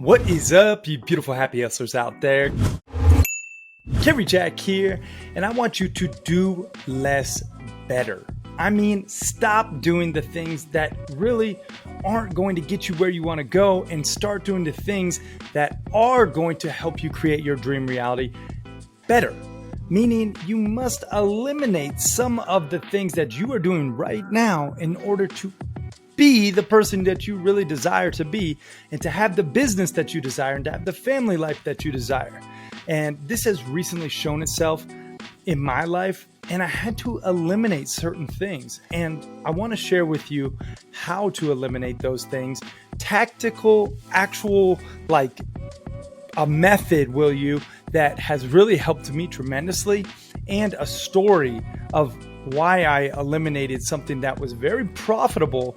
What is up, you beautiful happy hustlers out there? Cary Jack here, and I want you to do less better. I mean, stop doing the things that really aren't going to get you where you want to go and start doing the things that are going to help you create your dream reality better. Meaning you must eliminate some of the things that you are doing right now in order to be the person that you really desire to be, and to have the business that you desire, and to have the family life that you desire. And this has recently shown itself in my life, and I had to eliminate certain things. And I want to share with you how to eliminate those things. Tactical, actual, like a method, that has really helped me tremendously, and a story of why I eliminated something that was very profitable,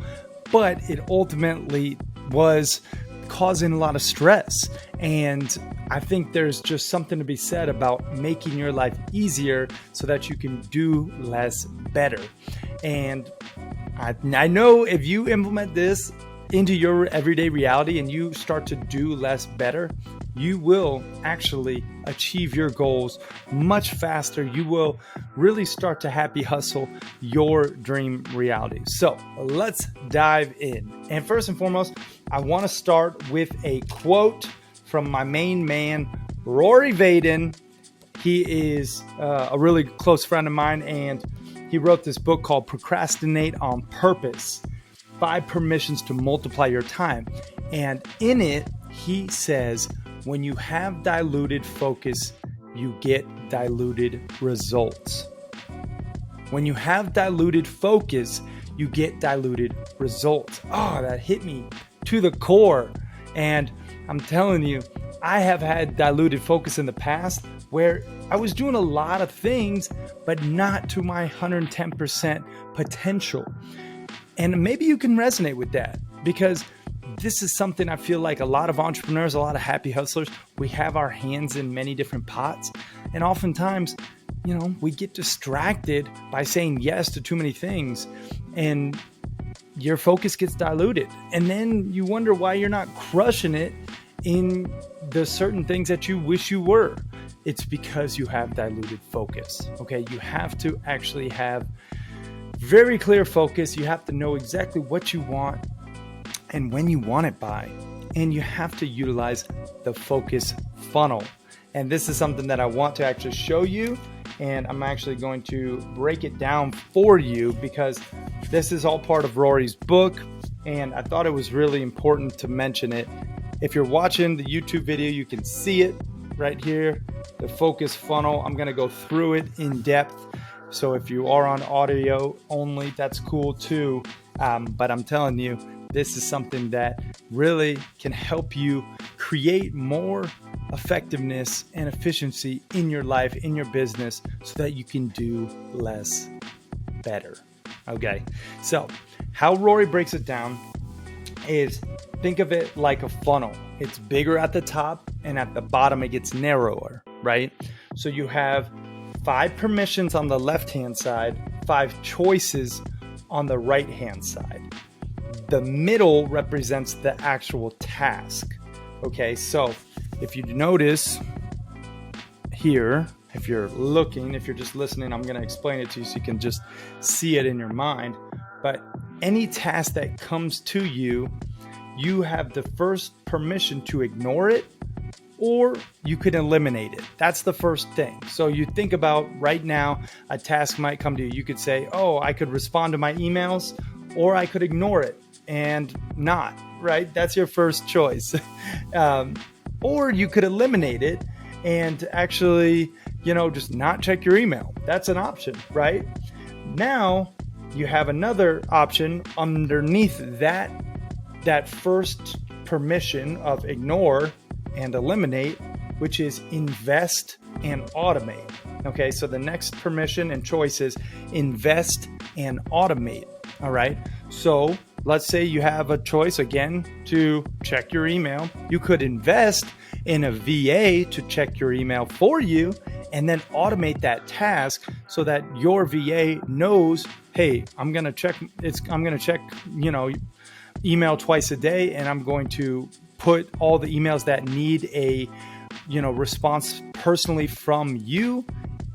but it ultimately was causing a lot of stress. And I think there's just something to be said about making your life easier so that you can do less better. And I know if you implement this into your everyday reality and you start to do less better, you will actually achieve your goals much faster. You will really start to happy hustle your dream reality. So let's dive in. And first and foremost, I want to start with a quote from my main man, Rory Vaden. He is a really close friend of mine, and he wrote this book called Procrastinate on Purpose: 5 Permissions to Multiply Your Time. And in it, he says, when you have diluted focus, you get diluted results. When you have diluted focus, you get diluted results. Oh, that hit me to the core. And I'm telling you, I have had diluted focus in the past where I was doing a lot of things, but not to my 110% potential. And maybe you can resonate with that, because this is something I feel like a lot of entrepreneurs, a lot of happy hustlers, we have our hands in many different pots. And oftentimes, we get distracted by saying yes to too many things, and your focus gets diluted. And then you wonder why you're not crushing it in the certain things that you wish you were. It's because you have diluted focus. Okay. You have to actually have very clear focus. You have to know exactly what you want and when you want it by. And you have to utilize the focus funnel. And this is something that I want to actually show you. And I'm actually going to break it down for you, because this is all part of Rory's book. And I thought it was really important to mention it. If you're watching the YouTube video, you can see it right here, the focus funnel. I'm going to go through it in depth. So if you are on audio only, that's cool too. But I'm telling you, this is something that really can help you create more effectiveness and efficiency in your life, in your business, so that you can do less better. Okay. So how Rory breaks it down is, think of it like a funnel. It's bigger at the top, and at the bottom it gets narrower, right? So you have 5 permissions on the left-hand side, 5 choices on the right-hand side. The middle represents the actual task. Okay, so if you notice here, if you're looking, if you're just listening, I'm going to explain it to you so you can just see it in your mind. But any task that comes to you, you have the first permission to ignore it, or you could eliminate it. That's the first thing. So you think about right now, a task might come to you. You could say, oh, I could respond to my emails, or I could ignore it and not, right? That's your first choice. Or you could eliminate it and actually, just not check your email. That's an option, right? Now you have another option underneath that first permission of ignore and eliminate, which is invest and automate. Okay, so the next permission and choice is invest and automate. All right, so let's say you have a choice again to check your email. You could invest in a VA to check your email for you, and then automate that task so that your VA knows, hey, I'm gonna check email twice a day, and I'm going to put all the emails that need a response personally from you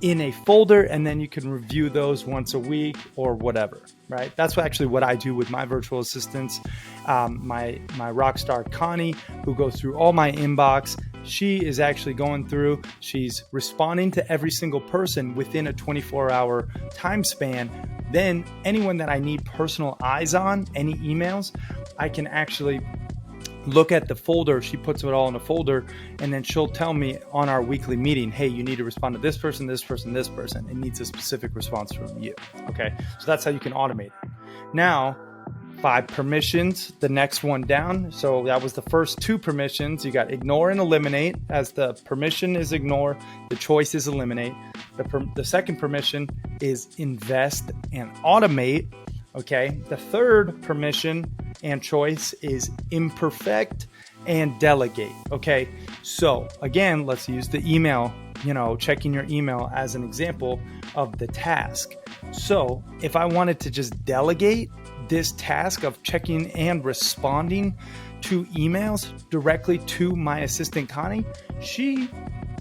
in a folder, and then you can review those once a week or whatever, right? That's what I do with my virtual assistants. My rock star Connie, who goes through all my inbox, she is actually going through, she's responding to every single person within a 24-hour time span. Then anyone that I need personal eyes on, any emails, I can actually look at the folder. She puts it all in a folder, and then she'll tell me on our weekly meeting, hey, you need to respond to this person, this person, this person. It needs a specific response from you. Okay. So that's how you can automate it. Now, 5 permissions, the next one down. So that was the first 2 permissions. You got ignore and eliminate. As the permission is ignore, the choice is eliminate. The second permission is invest and automate. Okay. The third permission and choice is imperfect and delegate. Okay. So again, let's use the email, checking your email as an example of the task. So if I wanted to just delegate this task of checking and responding to emails directly to my assistant, Connie, she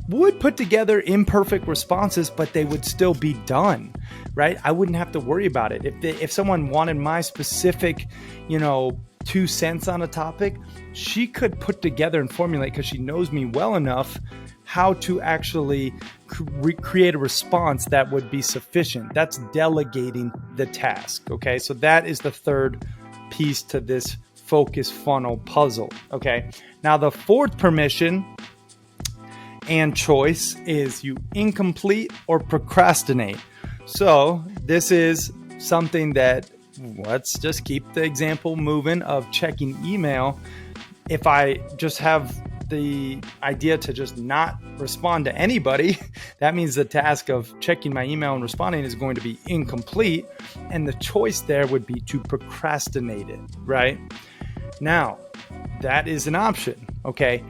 would put together imperfect responses, but they would still be done, right? I wouldn't have to worry about it. If someone wanted my specific, 2 cents on a topic, she could put together and formulate, because she knows me well enough, how to actually create a response that would be sufficient. That's delegating the task. Okay. So that is the third piece to this focus funnel puzzle. Okay. Now the fourth permission and choice is you incomplete or procrastinate. So this is something that, let's just keep the example moving of checking email. If I just have the idea to just not respond to anybody, that means the task of checking my email and responding is going to be incomplete. And the choice there would be to procrastinate it, right? Now, that is an option. Okay.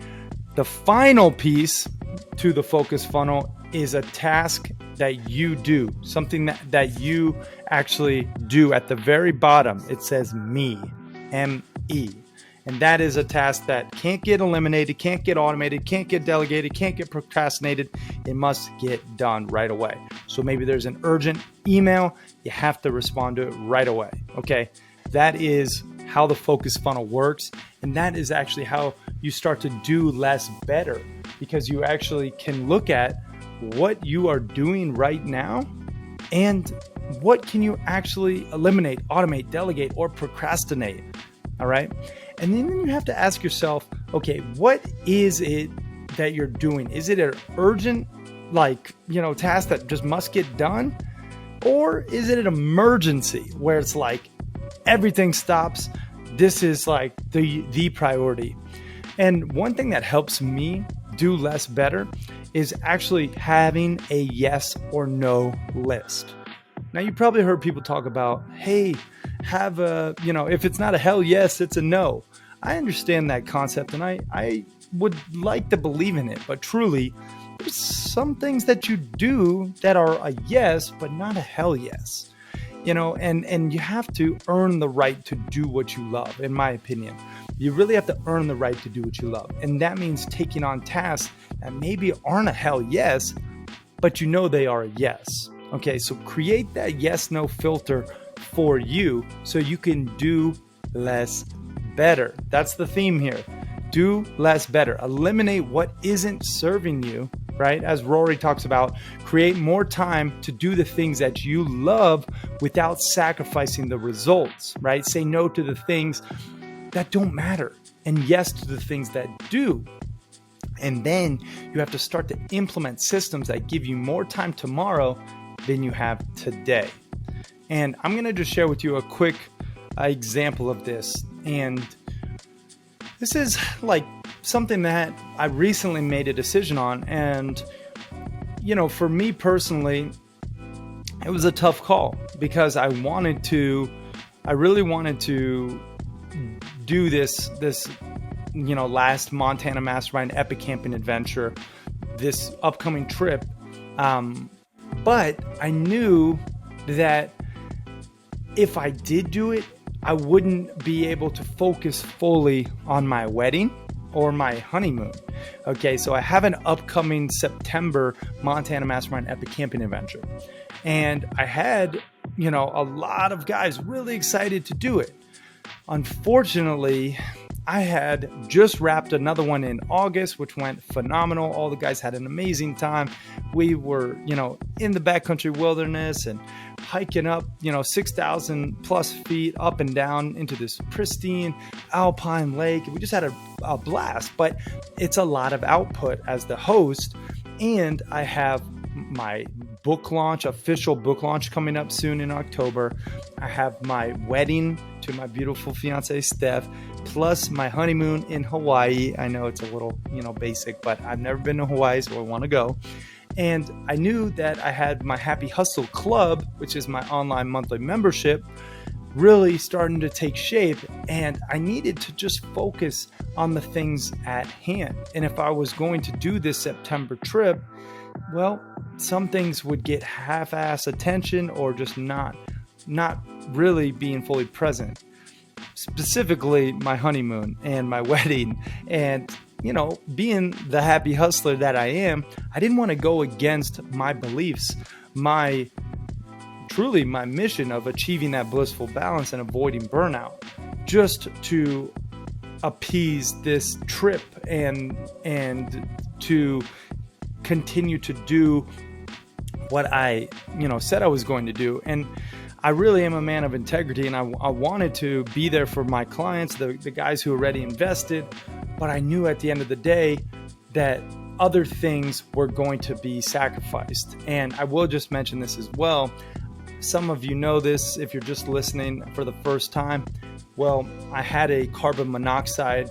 The final piece to the focus funnel is a task that you do, something that you actually do at the very bottom. It says me, M-E. And that is a task that can't get eliminated, can't get automated, can't get delegated, can't get procrastinated. It must get done right away. So maybe there's an urgent email, you have to respond to it right away. Okay. That is how the focus funnel works. And that is actually how you start to do less better, because you actually can look at what you are doing right now and what can you actually eliminate, automate, delegate, or procrastinate. All right. And then you have to ask yourself, okay, what is it that you're doing? Is it an urgent, task that just must get done? Or is it an emergency where it's like everything stops? This is like the priority. And one thing that helps me do less better is actually having a yes or no list. Now, you probably heard people talk about, hey, have a, if it's not a hell yes, it's a no. I understand that concept, and I would like to believe in it, but truly, there's some things that you do that are a yes, but not a hell yes. And you have to earn the right to do what you love, in my opinion. You really have to earn the right to do what you love. And that means taking on tasks that maybe aren't a hell yes, but they are a yes. Okay, so create that yes-no filter for you so you can do less better. That's the theme here. Do less better. Eliminate what isn't serving you, right? As Rory talks about, create more time to do the things that you love without sacrificing the results, right? Say no to the things that don't matter and yes to the things that do. And then you have to start to implement systems that give you more time tomorrow than you have today. And I'm going to just share with you a quick example of this. And this is like something that I recently made a decision on. And, for me personally, it was a tough call because I really wanted to do this, last Montana Mastermind Epic Camping Adventure, this upcoming trip. But I knew that if I did do it, I wouldn't be able to focus fully on my wedding. or my honeymoon. Okay, so I have an upcoming September Montana Mastermind Epic Camping Adventure. And I had, a lot of guys really excited to do it. Unfortunately, I had just wrapped another one in August, which went phenomenal. All the guys had an amazing time. We were, in the backcountry wilderness and hiking up, 6,000 plus feet up and down into this pristine alpine lake. We just had a blast, but it's a lot of output as the host. And I have my official book launch coming up soon in October. I have my wedding to my beautiful fiance, Steph, plus my honeymoon in Hawaii. I know it's a little, basic, but I've never been to Hawaii, so I want to go. And I knew that I had my Happy Hustle Club, which is my online monthly membership, really starting to take shape. And I needed to just focus on the things at hand. And if I was going to do this September trip, well, some things would get half-ass attention or just not really being fully present. Specifically, my honeymoon and my wedding. And, being the happy hustler that I am, I didn't want to go against my beliefs, my mission of achieving that blissful balance and avoiding burnout, just to appease this trip and to continue to do what I, said I was going to do. And I really am a man of integrity, and I wanted to be there for my clients, the guys who already invested, but I knew at the end of the day that other things were going to be sacrificed. And I will just mention this as well. Some of you know this if you're just listening for the first time. Well, I had a carbon monoxide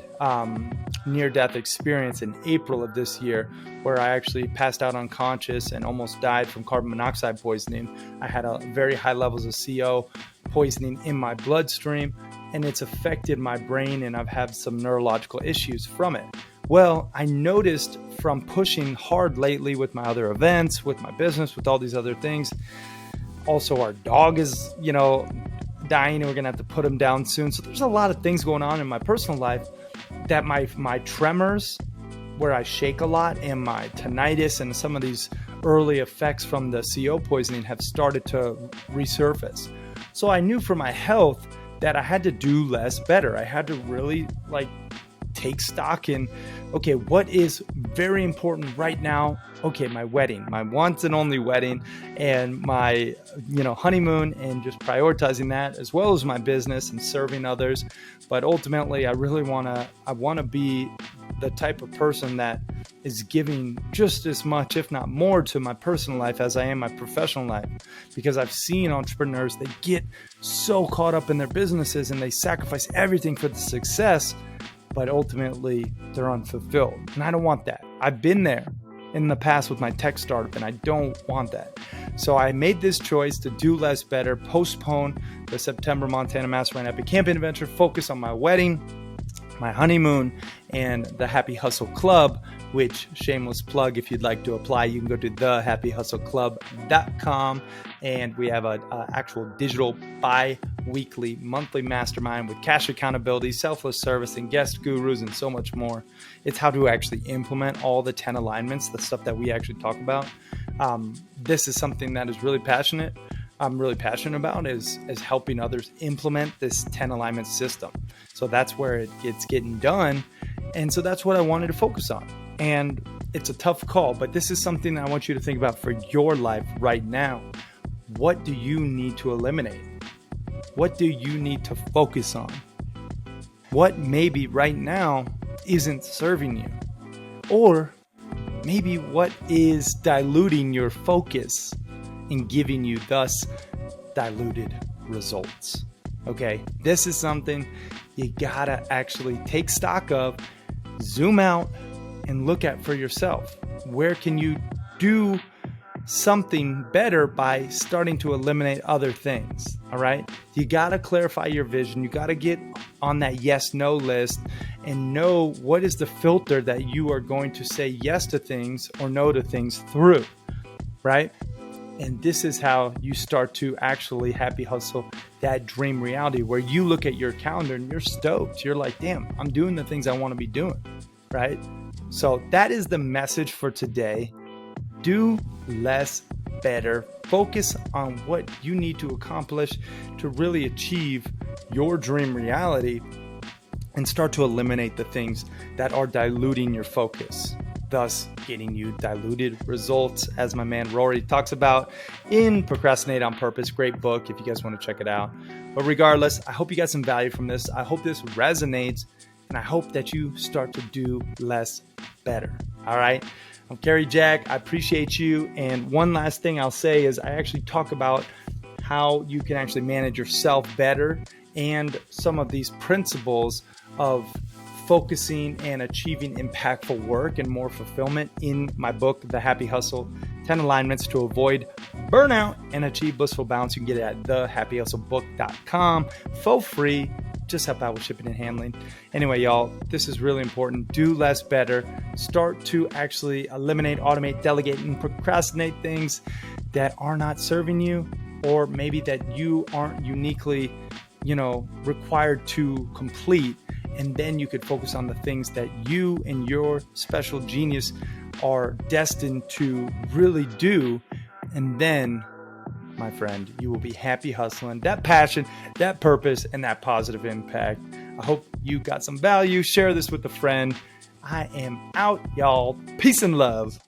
near-death experience in April of this year, where I actually passed out unconscious and almost died from carbon monoxide poisoning. I had very high levels of CO poisoning in my bloodstream, and it's affected my brain, and I've had some neurological issues from it. Well, I noticed from pushing hard lately with my other events, with my business, with all these other things. Also, our dog is, dying, and we're gonna have to put him down soon. So there's a lot of things going on in my personal life that my tremors, where I shake a lot, and my tinnitus and some of these early effects from the CO poisoning have started to resurface. So I knew for my health that I had to do less better. I had to really take stock in, okay, what is very important right now? Okay, my wedding, my once and only wedding, and my, honeymoon, and just prioritizing that, as well as my business and serving others. But ultimately, I really want to be the type of person that is giving just as much, if not more, to my personal life as I am my professional life. Because I've seen entrepreneurs, they get so caught up in their businesses and they sacrifice everything for the success, but ultimately they're unfulfilled. And I don't want that. I've been there in the past with my tech startup, and I don't want that. So I made this choice to do less better, postpone the September Montana Mastermind Epic Camping Adventure, focus on my wedding, my honeymoon, and the Happy Hustle Club, which, shameless plug, if you'd like to apply, you can go to thehappyhustleclub.com, and we have an actual digital bi-weekly monthly mastermind with cash accountability, selfless service, and guest gurus, and so much more. It's how to actually implement all the 10 alignments, the stuff that we actually talk about. This is something that is really passionate. I'm really passionate about is helping others implement this 10 alignment system. So that's where it's getting done. And so that's what I wanted to focus on. And it's a tough call, but this is something that I want you to think about for your life right now. What do you need to eliminate? What do you need to focus on? What maybe right now isn't serving you? Or maybe what is diluting your focus and giving you thus diluted results? Okay, this is something you gotta actually take stock of, zoom out, and look at for yourself. Where can you do something better by starting to eliminate other things? All right, you gotta clarify your vision. You gotta get on that yes/no list and know what is the filter that you are going to say yes to things or no to things through, right? And this is how you start to actually happy hustle that dream reality, where you look at your calendar and you're stoked. You're like, damn, I'm doing the things I want to be doing. right? So that is the message for today. Do less better. Focus on what you need to accomplish to really achieve your dream reality, and start to eliminate the things that are diluting your focus, thus getting you diluted results, as my man Rory talks about in Procrastinate on Purpose. Great book if you guys want to check it out. But regardless, I hope you got some value from this. I hope this resonates, and I hope that you start to do less better. All right. I'm Cary Jack. I appreciate you. And one last thing I'll say is I actually talk about how you can actually manage yourself better and some of these principles of focusing and achieving impactful work and more fulfillment in my book, The Happy Hustle, 10 Alignments to Avoid Burnout and Achieve Blissful Balance. You can get it at thehappyhustlebook.com for free. Just help out with shipping and handling. Anyway, y'all, this is really important. Do less better. Start to actually eliminate, automate, delegate, and procrastinate things that are not serving you, or maybe that you aren't uniquely, required to complete. And then you could focus on the things that you and your special genius are destined to really do. And then, my friend, you will be happy hustling that passion, that purpose, and that positive impact. I hope you got some value. Share this with a friend. I am out, y'all. Peace and love.